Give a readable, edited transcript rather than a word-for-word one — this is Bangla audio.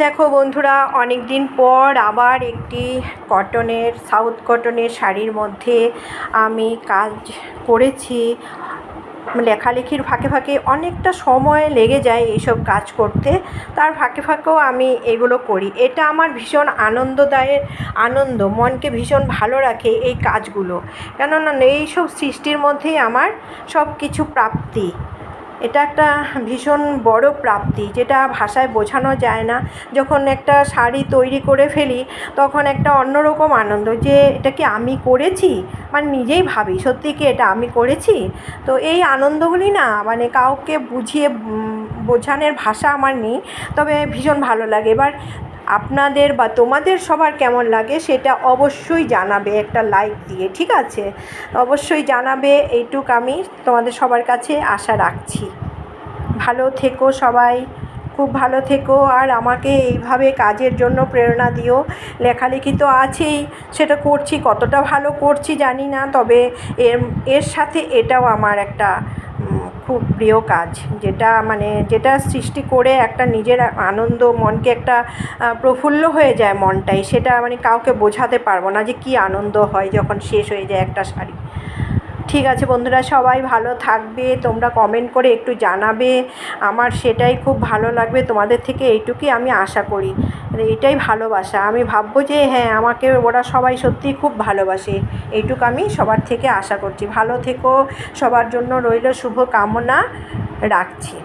দেখো বন্ধুরা, অনেক দিন পর আবার একটি সাউথ কটনের শাড়ির মধ্যে আমি কাজ করেছি। লেখালেখির ফাঁকে ফাঁকে অনেকটা সময় লেগে যায় এইসব কাজ করতে, তার ফাঁকে ফাঁকেও আমি এগুলো করি। এটা আমার ভীষণ আনন্দ, মনকে ভীষণ ভালো রাখে এই কাজগুলো। কেননা এইসব সৃষ্টির মধ্যেই আমার সব কিছু প্রাপ্তি। এটা একটা ভীষণ বড় প্রাপ্তি, যেটা ভাষায় বোঝানো যায় না। যখন একটা শাড়ি তৈরি করে ফেলি তখন একটা অন্যরকম আনন্দ, যে এটা কি আমি করেছি, মানে নিজেই ভাবি সত্যি কি এটা আমি করেছি। তো এই আনন্দগুলি না, মানে কাউকে বুঝিয়ে বোঝানোর ভাষা আমার নেই, তবে ভীষণ ভালো লাগে। এবার আপনাদের বা তোমাদের সবার কেমন লাগে সেটা অবশ্যই জানাবে একটা লাইক দিয়ে, ঠিক আছে? অবশ্যই জানাবে, এইটুক আমি তোমাদের সবার কাছে আশা রাখছি। ভালো থেকো সবাই, খুব ভালো থেকো, আর আমাকে এইভাবে কাজের জন্য প্রেরণা দিও। লেখালেখি তো আছেই, সেটা করছি, কতটা ভালো করছি জানি না, তবে এর সাথে এটাও আমার একটা খুব প্রিয় কাজ, যেটা সৃষ্টি করে একটা নিজের আনন্দ, মনকে একটা প্রফুল্ল হয়ে যায় মনটাই, সেটা কাউকে বোঝাতে পারবো না যে কী আনন্দ হয় যখন শেষ হয়ে যায় একটা শাড়ি। ঠিক আছে বন্ধুরা, সবাই ভালো থাকবে, তোমরা কমেন্ট করে একটু জানাবে, আমার সেটাই খুব ভালো লাগবে। তোমাদের থেকে এইটুকুই আমি আশা করি, এটাই ভালোবাসা। আমি ভাববো যে হ্যাঁ, আমাকে ওরা সবাই সত্যিই খুব ভালোবাসে, এইটুকু আমি সবার থেকে আশা করছি। ভালো থেকো, সবার জন্য রইল শুভ কামনা, রাখছি।